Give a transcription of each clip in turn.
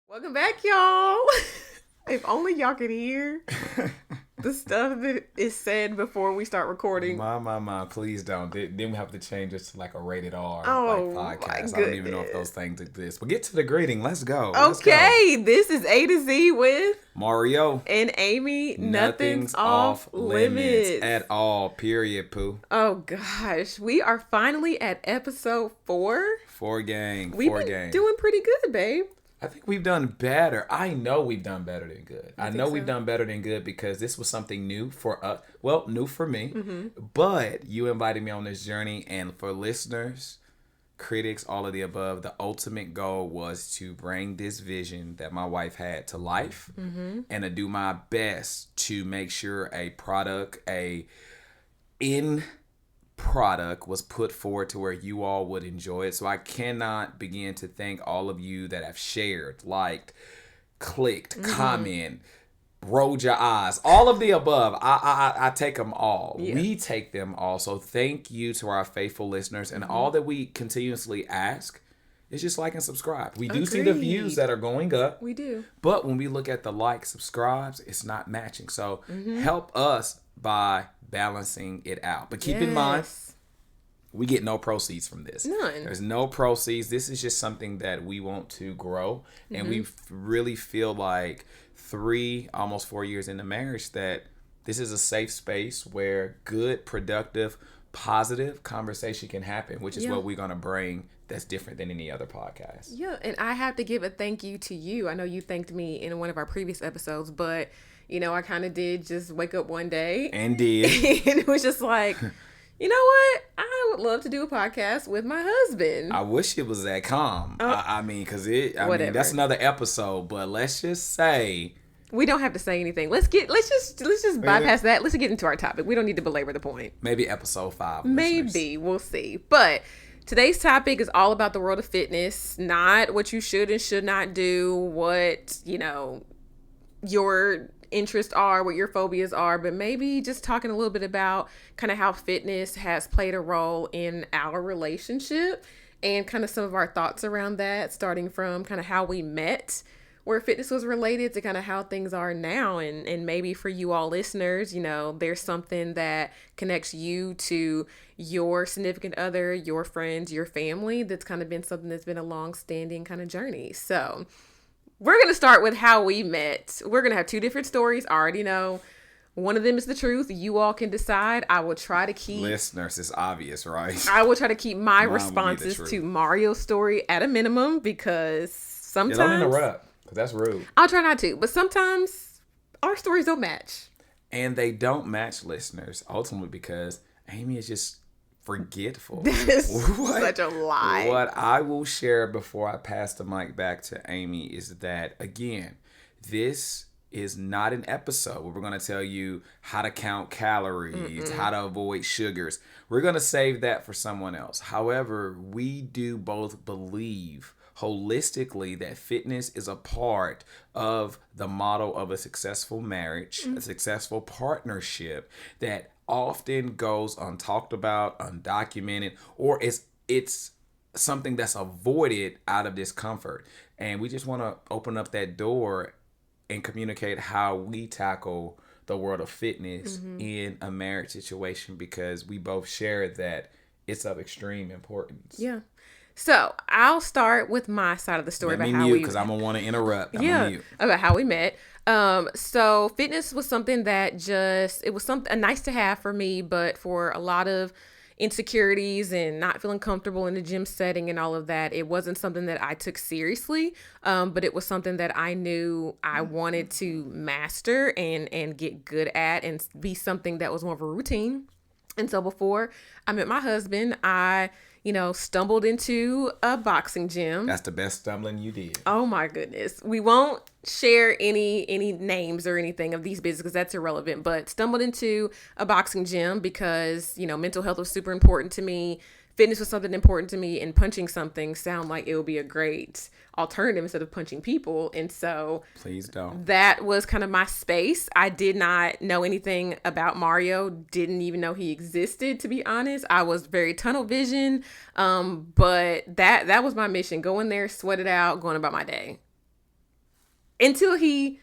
Welcome back, y'all. If only y'all could hear the stuff that is said before we start recording. My, please don't. Then we have to change this to like a rated R Oh like my podcast. I don't even know if those goodness. things exist. But get to the greeting. Let's go. Okay, this is A to Z with Mario. and Amy. Nothing's Nothing's off off limits limits. at all. Period. Pooh. Oh gosh, we are finally at episode 4. Four gang. We've Four been gang. doing pretty good, babe. I think we've done better. I know we've done better than good. I think know so? we've done better than good because this was something new for us. Well, new for me. Mm-hmm. But you invited me on this journey. And for listeners, critics, all of the above, the ultimate goal was to bring this vision that my wife had to life Mm-hmm. and to do my best to make sure a product, in product was put forward to where you all would enjoy it. So I cannot begin to thank all of you that have shared, liked, clicked, Mm-hmm. comment, rolled your eyes, all of the above. I take them all. Yeah. We take them all. So thank you to our faithful listeners. And all that we continuously ask is just like and subscribe. We do see the Agreed. views that are going up. We do. But when we look at the like, subscribes, it's not matching. So Mm-hmm. help us by balancing it out. But keep in mind, Yes. we get no proceeds from this. None. There's no proceeds. This is just something that we want to grow. And we really feel like 3, almost 4 years into marriage that this is a safe space where good, productive, positive conversation can happen, which is Yeah. what we're going to bring that's different than any other podcast. Yeah, and I have to give a thank you to you. I know you thanked me in one of our previous episodes, but I kind of did just wake up one day And did. and it was just like, you know what? I would love to do a podcast with my husband. I wish it was that calm. I mean, because Whatever. that's another episode. But let's just say, We don't have to say anything. Let's just bypass that. Let's get into our topic. We don't need to belabor the point. maybe episode 5. listeners. Maybe we'll see. But today's topic is all about the world of fitness, not what you should and should not do, what, your interests are, what your phobias are, but maybe just talking a little bit about kind of how fitness has played a role in our relationship and kind of some of our thoughts around that, starting from kind of how we met, where fitness was related, to kind of how things are now. And maybe for you all listeners, there's something that connects you to your significant other, your friends, your family, that's kind of been something that's been a long-standing kind of journey. So we're going to start with how we met. We're going to have 2 different stories. I already know one of them is the truth. You all can decide. I will try to keep Listeners, it's obvious, right? my will be the responses truth. to Mario's story at a minimum, because Yeah, sometimes don't interrupt, because that's rude. I'll try not to, but sometimes our stories don't match. And they don't match, listeners, ultimately because Amy is just forgetful. That is What- such a lie. What I will share before I pass the mic back to Amy is that, again, this is not an episode where we're going to tell you how to count calories, how to avoid sugars. We're going to save that for someone else. However, we do both believe holistically that fitness is a part of the model of a successful marriage, a successful partnership that often goes untalked about, undocumented, or it's something that's avoided out of discomfort. And we just want to open up that door and communicate how we tackle the world of fitness in a marriage situation, because we both share that it's of extreme importance. Yeah. So I'll start with my side of the story Let me about how mute we because I'm gonna want to interrupt. I'm yeah gonna mute. about how we met. So fitness was something that it was something a nice to have for me, but for a lot of insecurities and not feeling comfortable in the gym setting and all of that, it wasn't something that I took seriously. But it was something that I knew I wanted to master and get good at, and be something that was more of a routine. And so before I met my husband, I stumbled into a boxing gym. That's the best stumbling you did. Oh my goodness. We won't share any names or anything of these businesses because that's irrelevant, but stumbled into a boxing gym because, mental health was super important to me. Fitness was something important to me, and punching something sounded like it would be a great alternative instead of punching people. And so Please don't. that was kind of my space. I did not know anything about Mario, didn't even know he existed, to be honest. I was very tunnel vision. But that was my mission. Go in there, sweat it out, going about my day. until he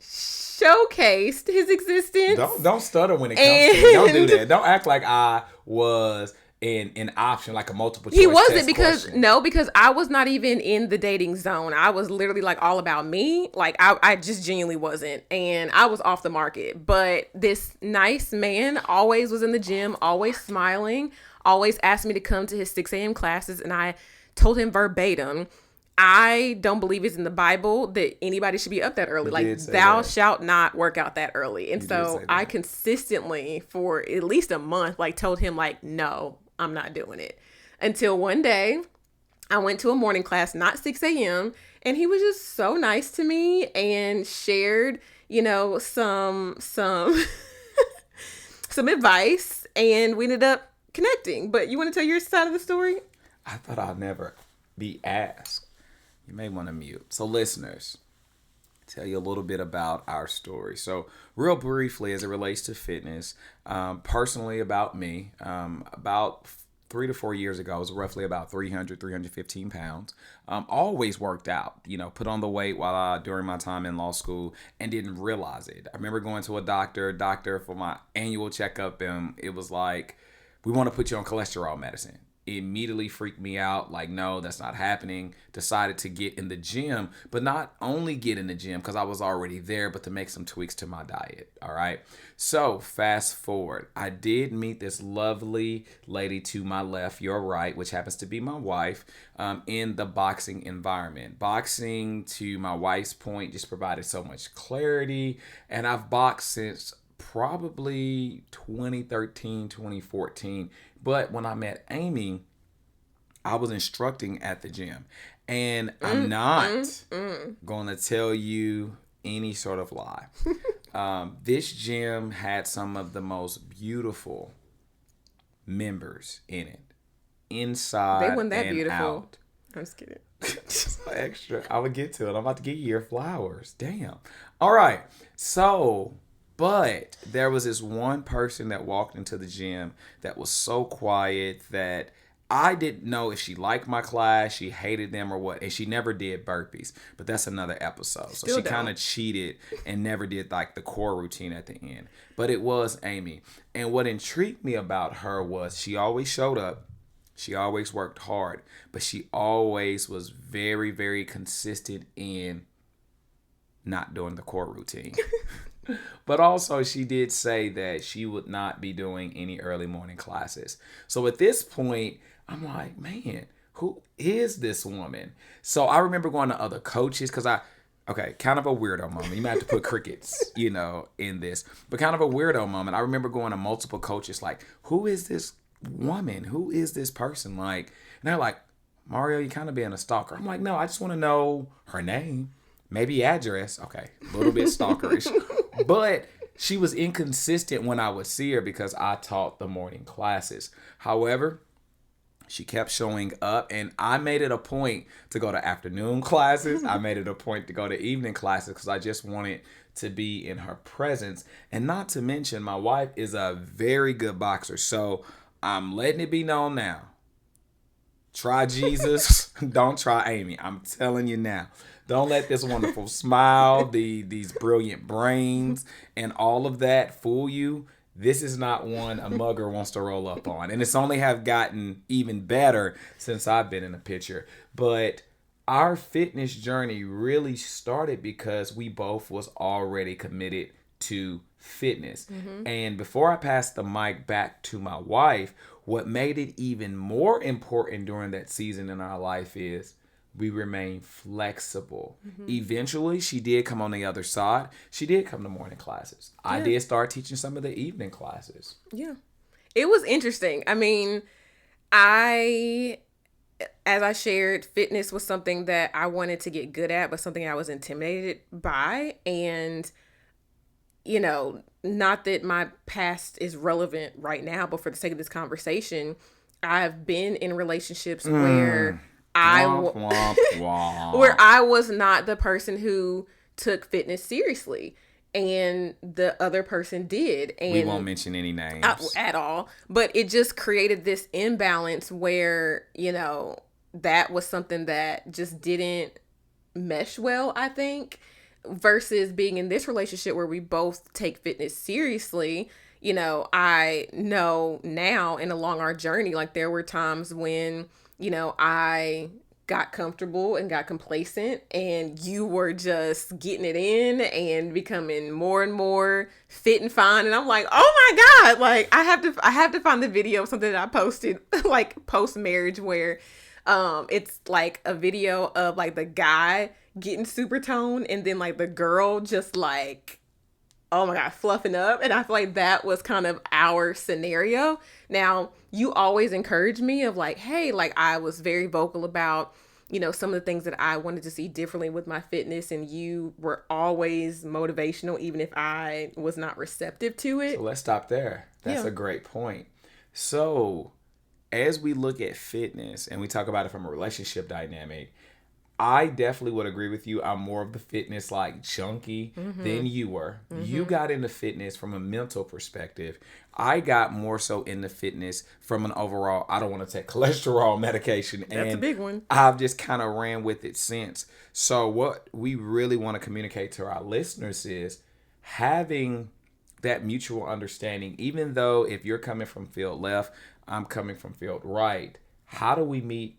showcased his existence. Don't stutter when it comes to it. Don't do that. Don't act like I was an option, like a multiple choice. He wasn't, test because question. because I was not even in the dating zone. I was literally like all about me. Like I just genuinely wasn't, and I was off the market. But this nice man always was in the gym, always smiling, always asked me to come to his 6 a.m. classes, and I told him verbatim, I don't believe it's in the Bible that anybody should be up that early. Like, thou shalt not work out that early. And so I consistently, for at least a month, like told him like, no, I'm not doing it. Until one day I went to a morning class, not 6 a.m. And he was just so nice to me and shared, some some advice, and we ended up connecting. But you want to tell your side of the story? I thought I'd never be asked. You may want to mute. So listeners, tell you a little bit about our story. So real briefly, as it relates to fitness, personally about me, about 3 to 4 years ago, I was roughly about 315 pounds. Always worked out, put on the weight during my time in law school, and didn't realize it. I remember going to a doctor for my annual checkup, and it was like, we want to put you on cholesterol medicine. It immediately freaked me out. Like, no, that's not happening. Decided to get in the gym, but not only get in the gym because I was already there, but to make some tweaks to my diet. All right. So fast forward, I did meet this lovely lady to my left, your right, which happens to be my wife, in the boxing environment. Boxing, to my wife's point, just provided so much clarity. And I've boxed since probably 2013, 2014. But when I met Amy, I was instructing at the gym. And I'm not going to tell you any sort of lie. This gym had some of the most beautiful members in it. Inside, they weren't that beautiful. Out. I'm just kidding. So extra. I would get to it. I'm about to get you your flowers. Damn. All right. So... But there was this one person that walked into the gym that was so quiet that I didn't know if she liked my class, she hated them, or what. And she never did burpees. But that's another episode. So she kind of cheated and never did like the core routine at the end. But it was Amy. And what intrigued me about her was she always showed up. She always worked hard. But she always was very, very consistent in not doing the core routine. But also she did say that she would not be doing any early morning classes. So at this point, I'm like, man, who is this woman? So I remember going to other coaches because kind of a weirdo moment. You might have to put crickets, in this. But kind of a weirdo moment. I remember going to multiple coaches like, who is this woman? Who is this person? Like, and they're like, Mario, you kind of being a stalker. I'm like, no, I just want to know her name. Maybe address. Okay, a little bit stalkerish. But she was inconsistent when I would see her because I taught the morning classes. However, she kept showing up, and I made it a point to go to afternoon classes. I made it a point to go to evening classes because I just wanted to be in her presence. And not to mention, my wife is a very good boxer. So I'm letting it be known now. Try Jesus. Don't try Amy. I'm telling you now. Don't let this wonderful smile, these brilliant brains, and all of that fool you. This is not one a mugger wants to roll up on. And it's only have gotten even better since I've been in the picture. But our fitness journey really started because we both was already committed to fitness. Mm-hmm. And before I passed the mic back to my wife, what made it even more important during that season in our life is we remain flexible. Mm-hmm. Eventually, she did come on the other side. She did come to morning classes. Yeah. I did start teaching some of the evening classes. Yeah. It was interesting. I mean, as I shared, fitness was something that I wanted to get good at, but something I was intimidated by. And, not that my past is relevant right now, but for the sake of this conversation, I've been in relationships where where I was not the person who took fitness seriously, and the other person did. And we won't mention any names at all, but it just created this imbalance where, that was something that just didn't mesh well, I think, versus being in this relationship where we both take fitness seriously. You know, I know now and along our journey, like there were times when, you know, I got comfortable and got complacent and you were just getting it in and becoming more and more fit and fine, and I'm like, oh my god, like I have to find the video of something that I posted like post marriage where it's like a video of like the guy getting super toned and then like the girl just like, oh my god, fluffing up. And I feel like that was kind of our scenario. Now, you always encourage me of like, hey, like I was very vocal about, you know, some of the things that I wanted to see differently with my fitness, and you were always motivational even if I was not receptive to it. So let's stop there. That's a great point. So as we look at fitness and we talk about it from a relationship dynamic, I definitely would agree with you. I'm more of the fitness like junkie than you were. You got into fitness from a mental perspective. I got more so into fitness from an overall, I don't want to take cholesterol medication. That's a big one. I've just kind of ran with it since. So what we really want to communicate to our listeners is having that mutual understanding, even though if you're coming from field left, I'm coming from field right. How do we meet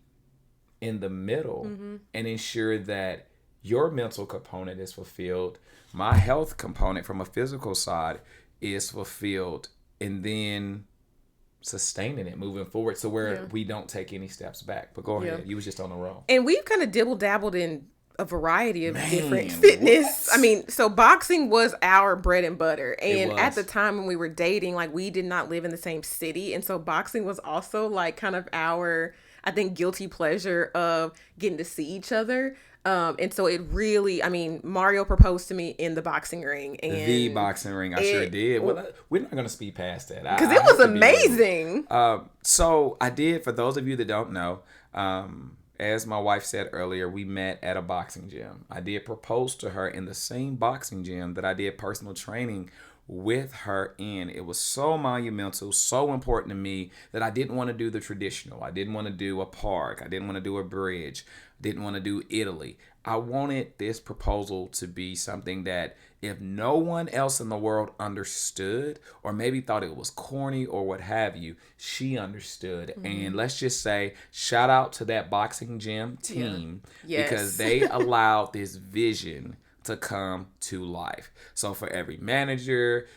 in the middle and ensure that your mental component is fulfilled, my health component from a physical side is fulfilled, and then sustaining it moving forward so where we don't take any steps back. But go ahead. You was just on the roll. And we've kind of dabbled in a variety of different fitness. What? I mean, so boxing was our bread and butter. And at the time when we were dating, like we did not live in the same city. And so boxing was also like kind of our, I think, guilty pleasure of getting to see each other. And so it really, I mean, Mario proposed to me in the boxing ring. And the boxing ring, I sure did. Well, we're not going to speed past that. Because it was amazing. So I did, for those of you that don't know, as my wife said earlier, we met at a boxing gym. I did propose to her in the same boxing gym that I did personal training with her in. It was so monumental, so important to me that I didn't want to do the traditional. I didn't want to do a park. I didn't want to do a bridge. Didn't want to do Italy. I wanted this proposal to be something that if no one else in the world understood or maybe thought it was corny or what have you, she understood. And let's just say shout out to that boxing gym team because they allowed this vision to come to life. So for every manager,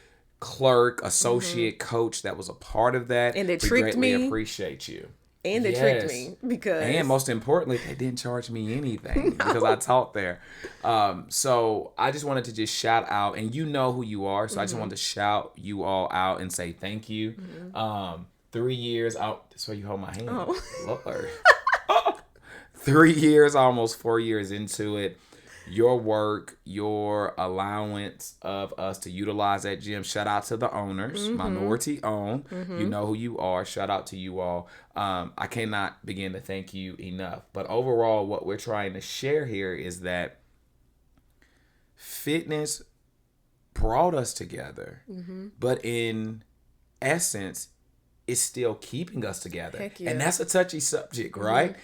clerk, associate, coach that was a part of that, and they we tricked greatly me. Appreciate you. And they tricked me because... And most importantly, they didn't charge me anything because I taught there. So I just wanted to just shout out, and you know who you are, so I just wanted to shout you all out and say thank you. 3 years out... That's why you hold my hand. Oh. Lord. 3 years, almost 4 years into it. Your work, your allowance of us to utilize that gym. Shout out to the owners, minority owned. You know who you are. Shout out to you all. I cannot begin to thank you enough. But overall, what we're trying to share here is that fitness brought us together, but in essence, it's still keeping us together. Heck yeah. And that's a touchy subject, right?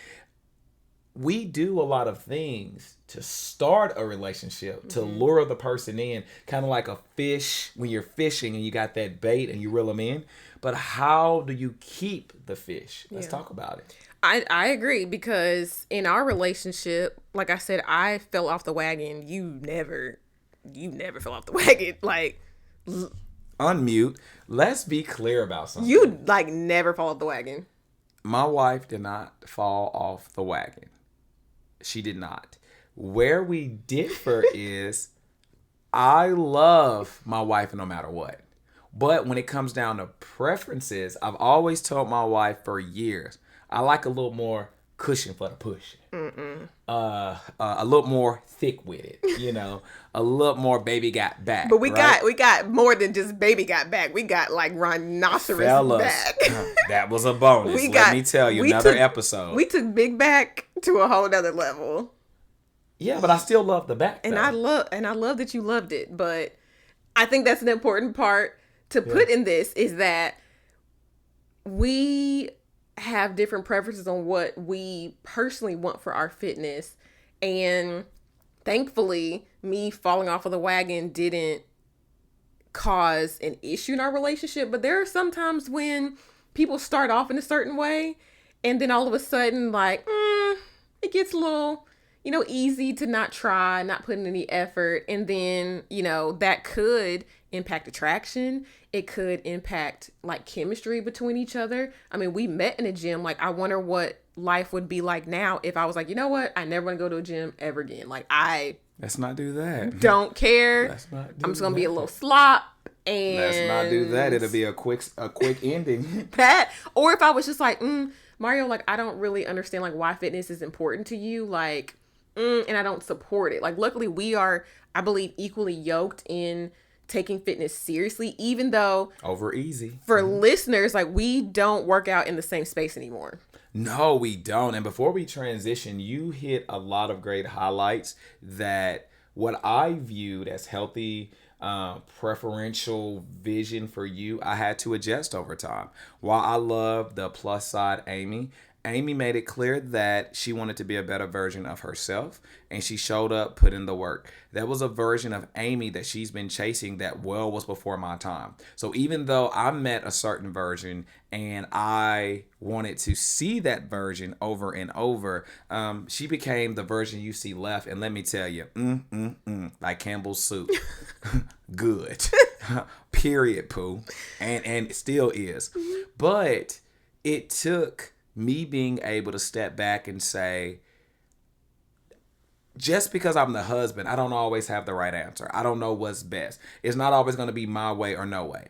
We do a lot of things to start a relationship, to lure the person in, kind of like a fish when you're fishing and you got that bait and you reel them in. But how do you keep the fish? Let's talk about it. I agree, because in our relationship, like I said, I fell off the wagon. You never fell off the wagon. Like, unmute. Let's be clear about something. You like never fall off the wagon. My wife did not fall off the wagon. She did not. Where we differ is I love my wife no matter what. But when it comes down to preferences, I've always told my wife for years, I like a little more cushion for the push. A little more thick with it, you know, a little more baby got back. But we got more than just baby got back. We got like rhinoceros back. That was a bonus. Let me tell you, another episode. We took big back to a whole nother level. Yeah, but I still love the back. And I love that you loved it. But I think that's an important part to put in this is that we have different preferences on what we personally want for our fitness. And thankfully, me falling off of the wagon didn't cause an issue in our relationship. But there are some times when people start off in a certain way, and then all of a sudden, like, it gets a little, easy to not try, not put in any effort. And then, that could impact attraction. It could impact like chemistry between each other. I mean, we met in a gym. Like, I wonder what life would be like now if I was like, you know what? I never want to go to a gym ever again. Like, let's not do that. Don't care. Let's not do I'm just going to that. be a little slop. And let's not do that. It'll be a quick ending. That, or if I was just like, Mario, like, I don't really understand like why fitness is important to you. Like, and I don't support it. Like, luckily we are, I believe, equally yoked in taking fitness seriously, even though over easy for listeners, like, we don't work out in the same space anymore. No, we don't. And before we transition, you hit a lot of great highlights that what I viewed as healthy preferential vision for you, I had to adjust over time. While I love the plus side Amy made it clear that she wanted to be a better version of herself, and she showed up, put in the work. That was a version of Amy that she's been chasing that was before my time. So even though I met a certain version and I wanted to see that version over and over, she became the version you see left. And let me tell you, like Campbell's soup. Good. Period, poo. And it still is. But it took me being able to step back and say, just because I'm the husband, I don't always have the right answer. I don't know what's best. It's not always going to be my way or no way.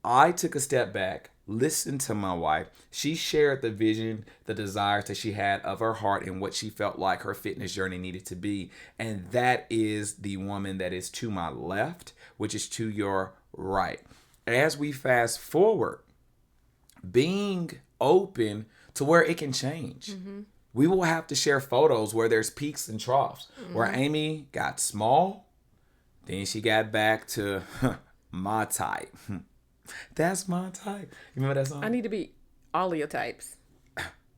I took a step back, listened to my wife. She shared the vision, the desires that she had of her heart and what she felt like her fitness journey needed to be. And that is the woman that is to my left, which is to your right. As we fast forward, being open to where it can change. We will have to share photos where there's peaks and troughs, where Amy got small, then she got back to my type. That's my type. You remember that song? I need to be all of your types.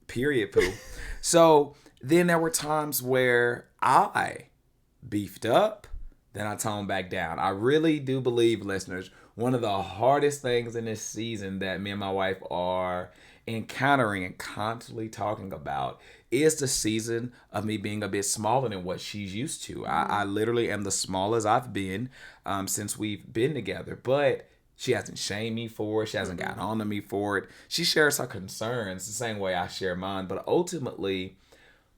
Period, poo. So then there were times where I beefed up, then I toned back down. I really do believe, listeners, one of the hardest things in this season that me and my wife are encountering and constantly talking about is the season of me being a bit smaller than what she's used to. I literally am the smallest I've been since we've been together, but she hasn't shamed me for it. She hasn't gotten on to me for it. She shares her concerns the same way I share mine, but ultimately,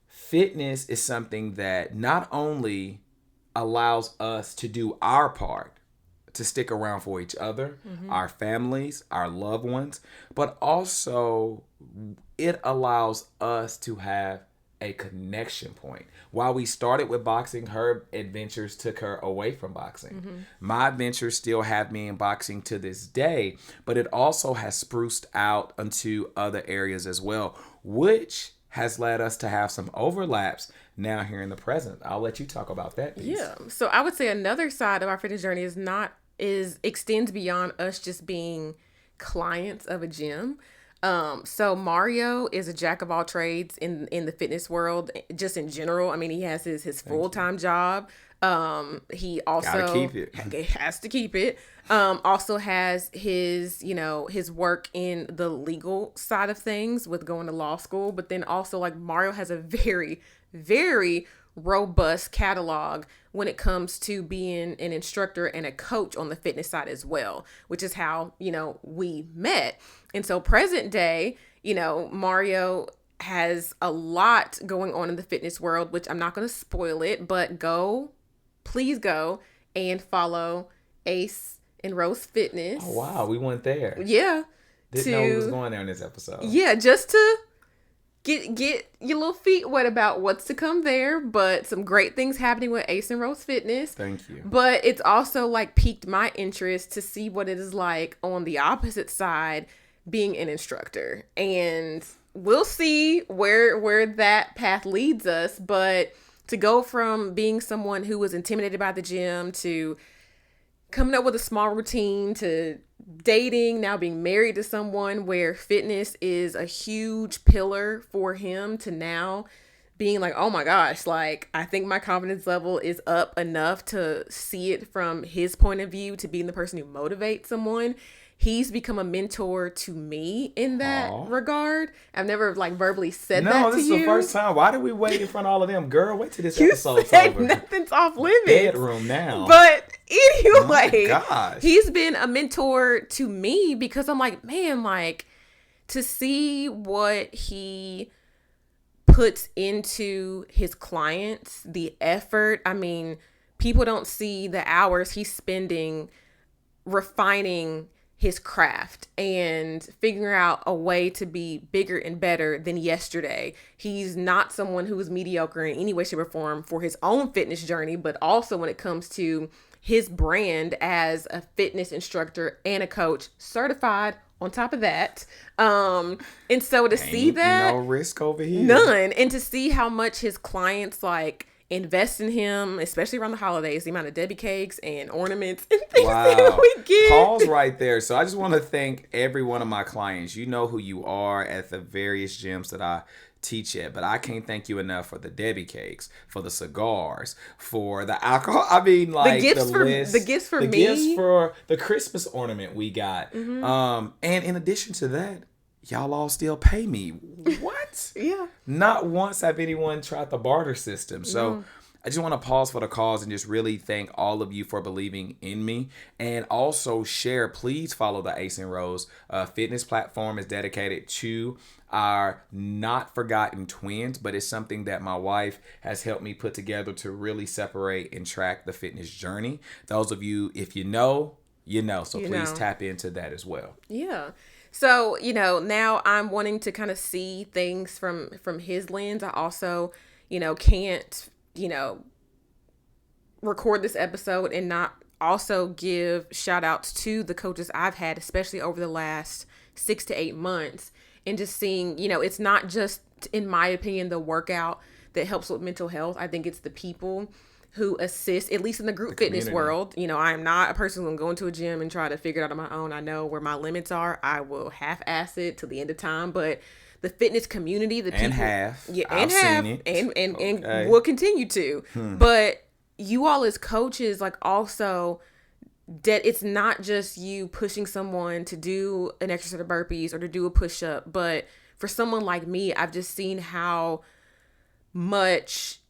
fitness is something that not only allows us to do our part, to stick around for each other, our families, our loved ones, but also it allows us to have a connection point. While we started with boxing, her adventures took her away from boxing. My adventures still have me in boxing to this day, but it also has spruced out into other areas as well, which has led us to have some overlaps now here in the present. I'll let you talk about that piece. Yeah. So I would say another side of our fitness journey extends beyond us just being clients of a gym. So Mario is a jack of all trades in the fitness world, just in general. I mean, he has his full-time job. He also Gotta keep it. Has to keep it. Also has his work in the legal side of things with going to law school. But then also, like, Mario has a very, very robust catalog when it comes to being an instructor and a coach on the fitness side as well, which is how, we met. And so present day, Mario has a lot going on in the fitness world, which I'm not going to spoil it, but please go and follow Ace and Rose Fitness. Oh, wow. We went there. Yeah. Didn't know we was going there in this episode. Yeah, just to get your little feet wet about what's to come there, but some great things happening with Ace and Rose Fitness. Thank you. But it's also like piqued my interest to see what it is like on the opposite side, being an instructor. And we'll see where that path leads us, but to go from being someone who was intimidated by the gym to coming up with a small routine to dating, now being married to someone where fitness is a huge pillar for him, to now being like, oh my gosh, like I think my confidence level is up enough to see it from his point of view, to being the person who motivates someone. He's become a mentor to me in that regard. I've never like verbally said that to you. No, this is the first time. Why did we wait in front of all of them? Girl, wait till this you episode's said over. Nothing's off limits. Bedroom now. But anyway, oh my gosh. He's been a mentor to me because I'm like, man, like to see what he puts into his clients, the effort. I mean, people don't see the hours he's spending refining his craft and figuring out a way to be bigger and better than yesterday. He's not someone who is mediocre in any way, shape, or form for his own fitness journey, but also when it comes to his brand as a fitness instructor and a coach, certified on top of that. And so to see that, no risk over here. None. And to see how much his clients like invest in him, especially around the holidays, the amount of Debbie cakes and ornaments and things that we get. Pause right there. So I just want to thank every one of my clients. You know who you are at the various gyms that I teach at, but I can't thank you enough for the Debbie cakes, for the cigars, for the alcohol. I mean, like the gifts for me, the gifts for the Christmas ornament we got. And in addition to that, y'all all still pay me. What? Yeah. Not once have anyone tried the barter system. So I just want to pause for the cause and just really thank all of you for believing in me. And also share, please follow the Ace and Rose fitness platform. Is dedicated to our not forgotten twins, but it's something that my wife has helped me put together to really separate and track the fitness journey. Those of you, if you know, you know. So please tap into that as well. Yeah. So, now I'm wanting to kind of see things from his lens. I also, can't, record this episode and not also give shout outs to the coaches I've had, especially over the last 6 to 8 months. And just seeing, it's not just, in my opinion, the workout that helps with mental health. I think it's the people who assist, at least in the group fitness world. I am not a person who will go into a gym and try to figure it out on my own. I know where my limits are. I will half-ass it till the end of time. But the fitness community, the people, and will continue to. But you all as coaches, like also that it's not just you pushing someone to do an extra set of burpees or to do a push-up, but for someone like me, I've just seen how much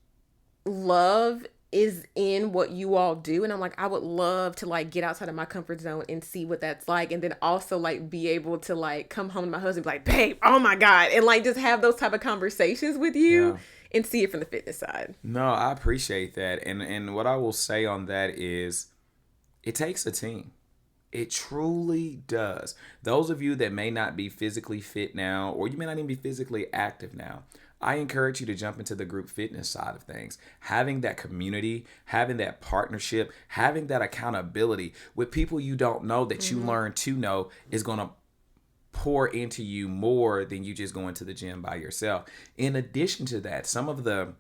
love is in what you all do. And I'm like, I would love to like get outside of my comfort zone and see what that's like. And then also like be able to like come home to my husband and be like, babe, oh my God. And like just have those type of conversations with you and see it from the fitness side. No, I appreciate that. And what I will say on that is it takes a team. It truly does. Those of you that may not be physically fit now, or you may not even be physically active now, I encourage you to jump into the group fitness side of things. Having that community, having that partnership, having that accountability with people you don't know that you learn to know is going to pour into you more than you just going to the gym by yourself. In addition to that, some of the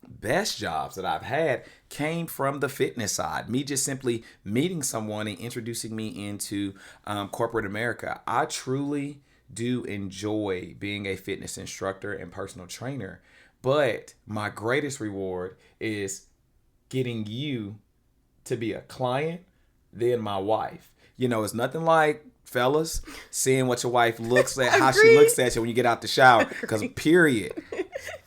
best jobs that I've had came from the fitness side. Me just simply meeting someone and introducing me into corporate America. I truly do enjoy being a fitness instructor and personal trainer, but my greatest reward is getting you to be a client, then my wife. It's nothing like, fellas, seeing what your wife looks at, how she looks at you when you get out the shower. Because period,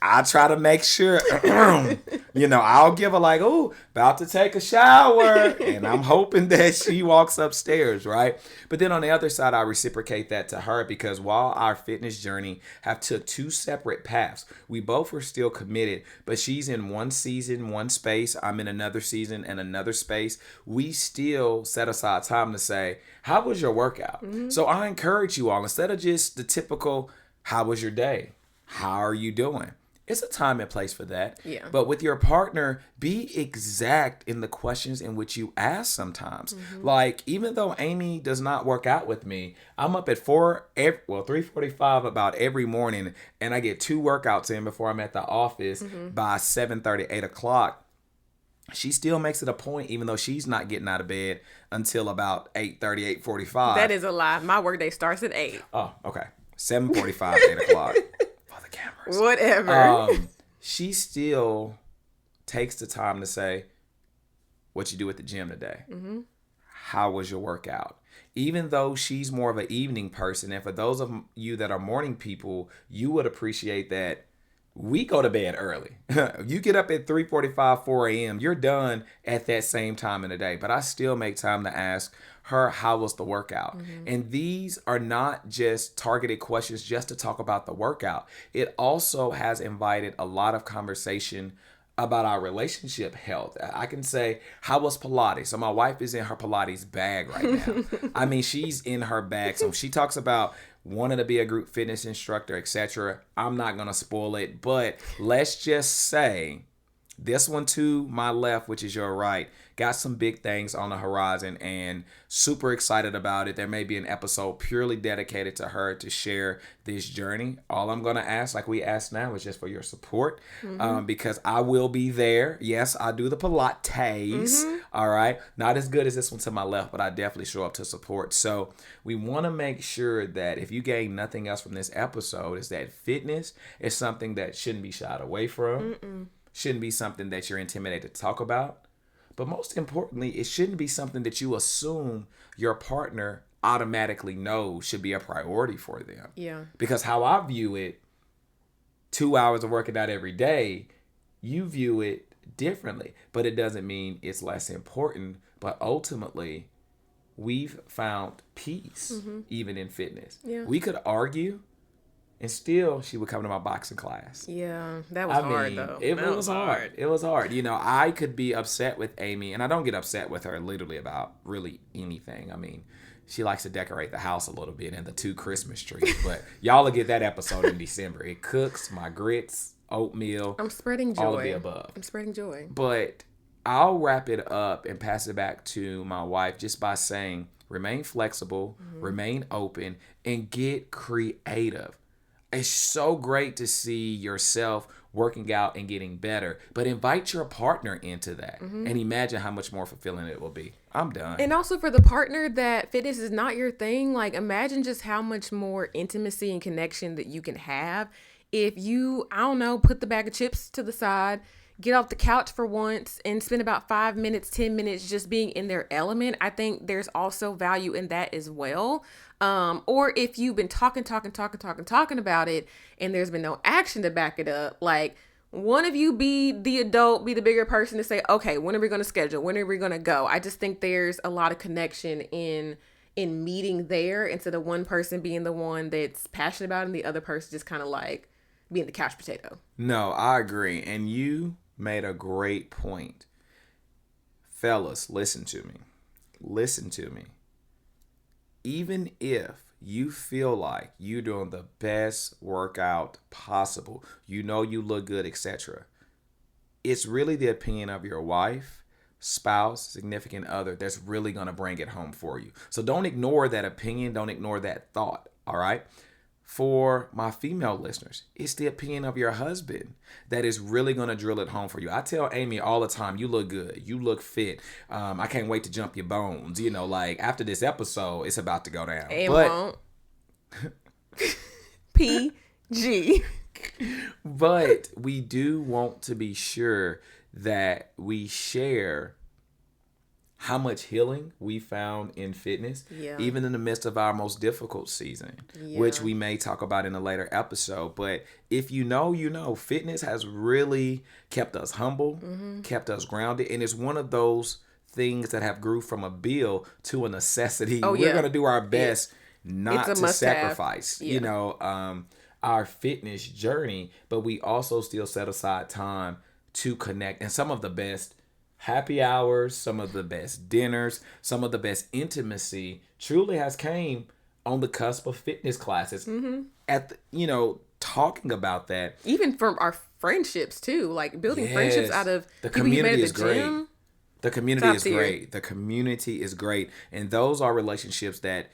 I try to make sure, I'll give her like, oh, about to take a shower. And I'm hoping that she walks upstairs, right? But then on the other side, I reciprocate that to her because while our fitness journey have took 2 separate paths, we both were still committed, but she's in one season, one space. I'm in another season and another space. We still set aside time to say, how was your workout? So I encourage you all, instead of just the typical, how was your day? How are you doing? It's a time and place for that. Yeah. But with your partner, be exact in the questions in which you ask sometimes. Like, even though Amy does not work out with me, I'm up at 3:45 about every morning, and I get 2 workouts in before I'm at the office by 7:30, 8 o'clock. She still makes it a point, even though she's not getting out of bed until about 8:30, 8:45. That is a lie. My workday starts at 8. Oh, okay. 7:45, 8 o'clock. For the cameras. Whatever. she still takes the time to say, what you do at the gym today? Mm-hmm. How was your workout? Even though she's more of an evening person, and for those of you that are morning people, you would appreciate that we go to bed early. You get up at 3:45, 4 a.m. You're done at that same time in the day. But I still make time to ask her, how was the workout? Mm-hmm. And these are not just targeted questions just to talk about the workout. It also has invited a lot of conversation about our relationship health. I can say, how was Pilates? So my wife is in her Pilates bag right now. I mean, she's in her bag. So she talks about wanting to be a group fitness instructor, etc. I'm not going to spoil it, but let's just say this one to my left, which is your right, got some big things on the horizon and super excited about it. There may be an episode purely dedicated to her to share this journey. All I'm going to ask, like we asked now, is just for your support, because I will be there. Yes, I do the Pilates. Mm-hmm. All right. Not as good as this one to my left, but I definitely show up to support. So we want to make sure that if you gain nothing else from this episode, is that fitness is something that shouldn't be shied away from. Shouldn't be something that you're intimidated to talk about. But most importantly, it shouldn't be something that you assume your partner automatically knows should be a priority for them. Yeah. Because how I view it, 2 hours of working out every day, you view it differently. But it doesn't mean it's less important. But ultimately, we've found peace, even in fitness. Yeah. We could argue, and still, she would come to my boxing class. Yeah, that was hard, though. It was hard. It was hard. You know, I could be upset with Amy, and I don't get upset with her literally about really anything. I mean, she likes to decorate the house a little bit and the 2 Christmas trees. But y'all will get that episode in December. It cooks my grits, oatmeal. I'm spreading joy. All of the above. I'm spreading joy. But I'll wrap it up and pass it back to my wife just by saying, remain flexible, remain open, and get creative. It's so great to see yourself working out and getting better, but invite your partner into that and imagine how much more fulfilling it will be. I'm done. And also for the partner that fitness is not your thing, like imagine just how much more intimacy and connection that you can have if you, I don't know, put the bag of chips to the side, get off the couch for once and spend about 5 minutes, 10 minutes just being in their element. I think there's also value in that as well. Or if you've been talking about it and there's been no action to back it up, like one of you be the adult, be the bigger person to say, okay, when are we going to schedule? When are we going to go? I just think there's a lot of connection in meeting there instead of one person being the one that's passionate about it and the other person just kind of like being the couch potato. No, I agree. And you made a great point. Fellas, listen to me. Listen to me. Even if you feel like you're doing the best workout possible, you know you look good, etc., it's really the opinion of your wife, spouse, significant other that's really going to bring it home for you. So don't ignore that opinion. Don't ignore that thought. All right. For my female listeners, it's the opinion of your husband that is really going to drill it home for you. I tell Amy all the time, you look good. You look fit. I can't wait to jump your bones. You know, like after this episode, it's about to go down. It won't. PG. But we do want to be sure that we share how much healing we found in fitness, even in the midst of our most difficult season, which we may talk about in a later episode. But if you know, fitness has really kept us humble, kept us grounded. And it's one of those things that have grew from a bill to a necessity. We're going to do our best not to sacrifice, our fitness journey, but we also still set aside time to connect. And some of the best happy hours, some of the best dinners, some of the best intimacy truly has came on the cusp of fitness classes. Talking about that. Even from our friendships too, like building friendships out of the community is great. Gym. The community is great. The community is great. And those are relationships that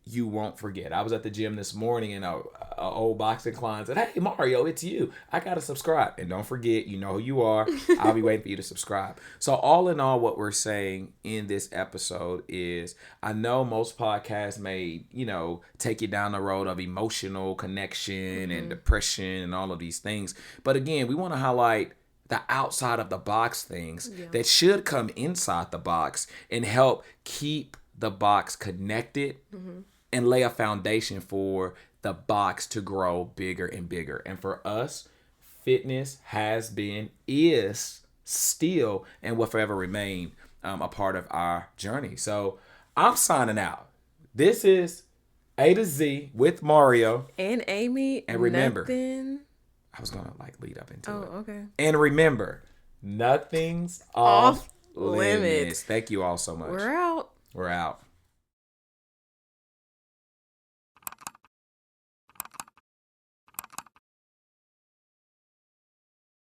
you won't forget. I was at the gym this morning and a old boxing client said, "Hey Mario, it's you. I gotta subscribe." And don't forget, you know who you are. I'll be waiting for you to subscribe. So all in all, what we're saying in this episode is, I know most podcasts may, take you down the road of emotional connection and depression and all of these things. But again, we want to highlight the outside of the box things that should come inside the box and help keep the box connected and lay a foundation for the box to grow bigger and bigger. And for us, fitness has been, is still, and will forever remain a part of our journey. So I'm signing out. This is A to Z with Mario and Amy. And remember, nothing... I was gonna lead up into it. Oh, okay. And remember, nothing's off limits. Thank you all so much. We're out. We're out.